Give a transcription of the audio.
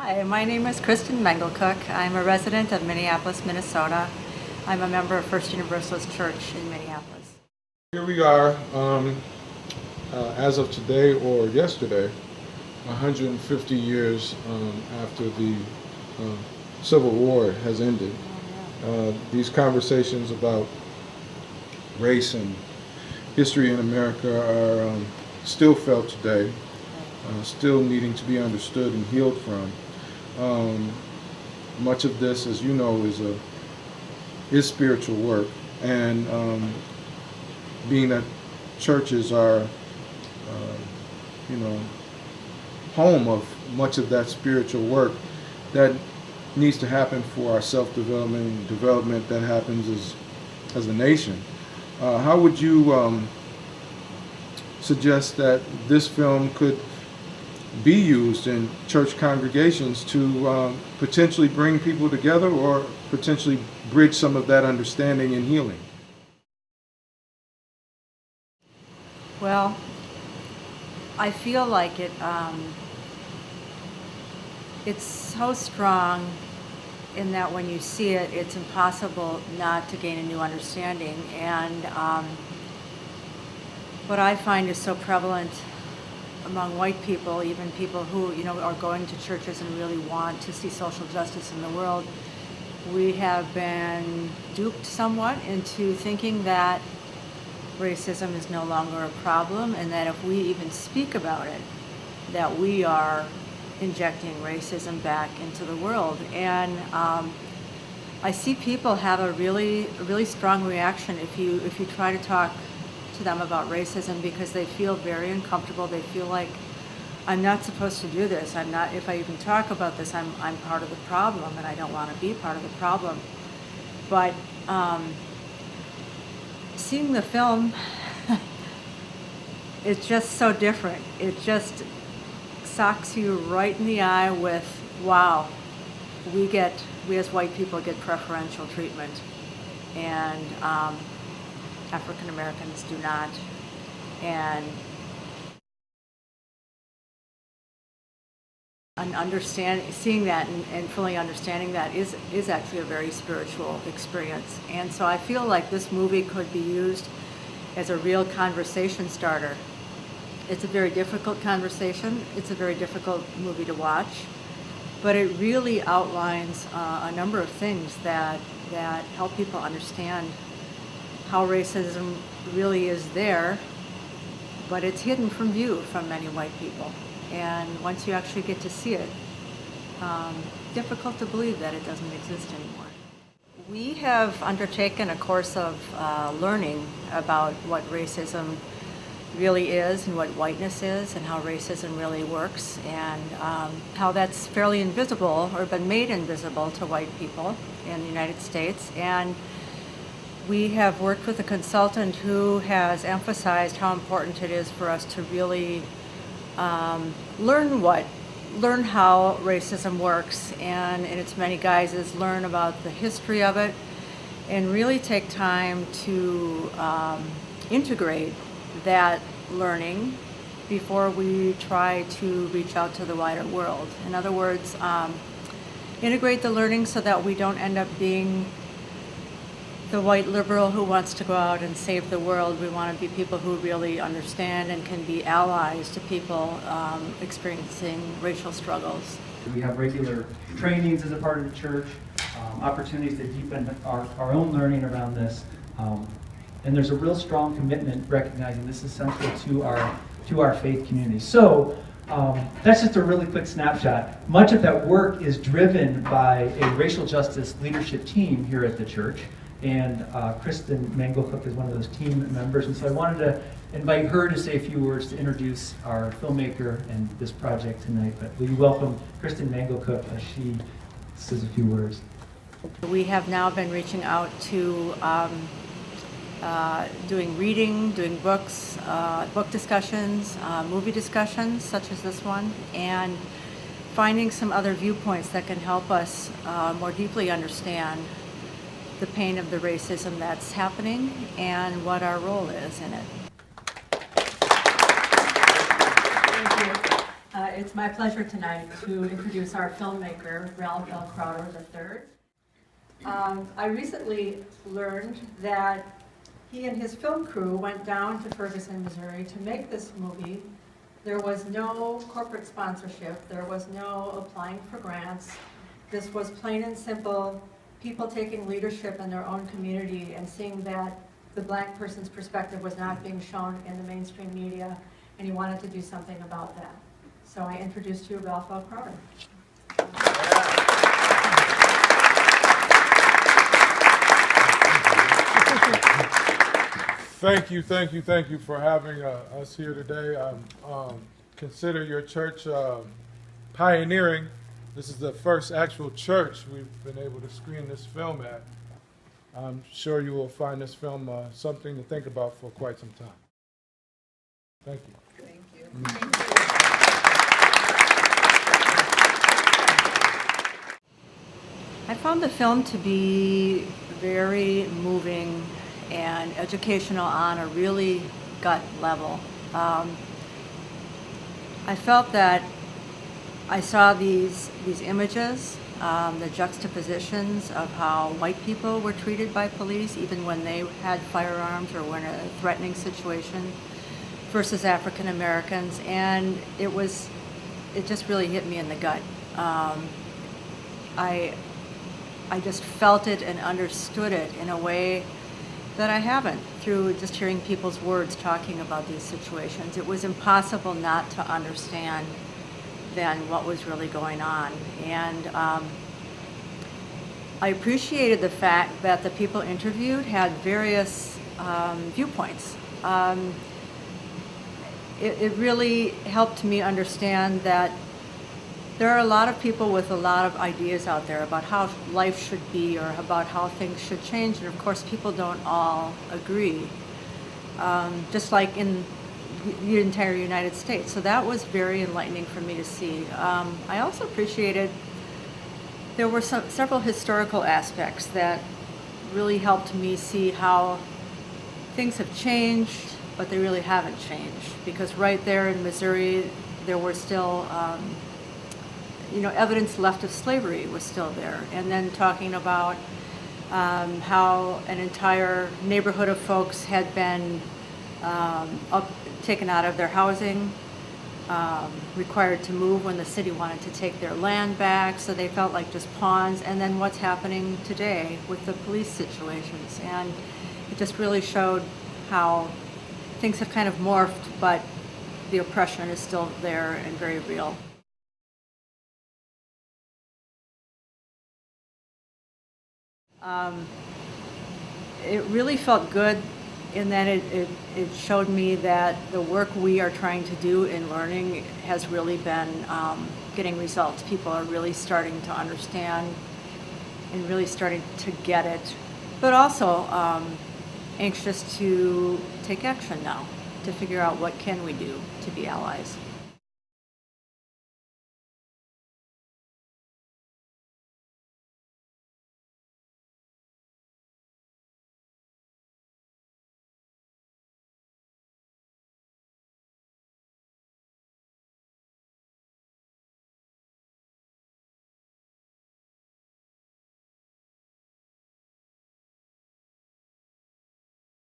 Hi, my name is Kristen Mengelkoch. I'm a resident of Minneapolis, Minnesota. I'm a member of First Universalist Church in Minneapolis. Here we are, as of today or yesterday, 150 years after the Civil War has ended. These conversations about race and history in America are still felt today, still needing to be understood and healed from. Much of this, as you know, is spiritual work, and being that churches are, home of much of that spiritual work that needs to happen for our self-development and development that happens as a nation. How would you suggest that this film could be used in church congregations to potentially bring people together or potentially bridge some of that understanding and healing? Well, I feel like it's so strong in that when you see it, it's impossible not to gain a new understanding. And what I find is so prevalent among white people, even people who are going to churches and really want to see social justice in the world, we have been duped somewhat into thinking that racism is no longer a problem, and that if we even speak about it, that we are injecting racism back into the world. And I see people have a really strong reaction if you try to talk to them about racism, because they feel very uncomfortable. They feel like, I'm not supposed to do this. I'm not. If I even talk about this, I'm part of the problem, and I don't want to be part of the problem. But seeing the film, it's just so different. It just socks you right in the eye with, wow, we as white people get preferential treatment, and African Americans do not. And seeing that and fully understanding that is actually a very spiritual experience. And so I feel like this movie could be used as a real conversation starter. It's a very difficult conversation. It's a very difficult movie to watch, but it really outlines a number of things that help people understand how racism really is there, but it's hidden from view from many white people. And once you actually get to see it, difficult to believe that it doesn't exist anymore. We have undertaken a course of learning about what racism really is and what whiteness is and how racism really works, and how that's fairly invisible or been made invisible to white people in the United States. And we have worked with a consultant who has emphasized how important it is for us to really learn how racism works, and in its many guises, learn about the history of it, and really take time to integrate that learning before we try to reach out to the wider world. In other words, integrate the learning so that we don't end up being the white liberal who wants to go out and save the world. We want to be people who really understand and can be allies to people experiencing racial struggles. We have regular trainings as a part of the church, opportunities to deepen our own learning around this, and there's a real strong commitment recognizing this is central to our faith community. So that's just a really quick snapshot. Much of that work is driven by a racial justice leadership team here at the church, and Kristen Mengelkoch is one of those team members, and so I wanted to invite her to say a few words to introduce our filmmaker and this project tonight. But will you welcome Kristen Mengelkoch as she says a few words. We have now been reaching out to doing reading, doing books, book discussions, movie discussions such as this one, and finding some other viewpoints that can help us more deeply understand the pain of the racism that's happening and what our role is in it. Thank you. It's my pleasure tonight to introduce our filmmaker, Ralph L. Crowder III. I recently learned that he and his film crew went down to Ferguson, Missouri to make this movie. There was no corporate sponsorship. There was no applying for grants. This was plain and simple, people taking leadership in their own community and seeing that the Black person's perspective was not being shown in the mainstream media, and he wanted to do something about that. So I introduced you Ralph L. Crowder. Thank you for having us here today. Consider your church pioneering. This is the first actual church we've been able to screen this film at. I'm sure you will find this film something to think about for quite some time. Thank you. Thank you. I found the film to be very moving and educational on a really gut level. I felt that I saw these images, the juxtapositions of how white people were treated by police, even when they had firearms or were in a threatening situation, versus African Americans, and it just really hit me in the gut. I just felt it and understood it in a way that I haven't through just hearing people's words talking about these situations. It was impossible not to understand then what was really going on. And I appreciated the fact that the people interviewed had various viewpoints. It really helped me understand that there are a lot of people with a lot of ideas out there about how life should be or about how things should change, and of course people don't all agree, just like in the entire United States. So that was very enlightening for me to see. I also appreciated there were several historical aspects that really helped me see how things have changed, but they really haven't changed, because right there in Missouri there were still evidence left of slavery was still there. And then talking about how an entire neighborhood of folks had been taken out of their housing, required to move when the city wanted to take their land back, so they felt like just pawns. And then what's happening today with the police situations. And it just really showed how things have kind of morphed, but the oppression is still there and very real. It really felt good in that it showed me that the work we are trying to do in learning has really been getting results. People are really starting to understand and really starting to get it, but also anxious to take action now, to figure out what can we do to be allies.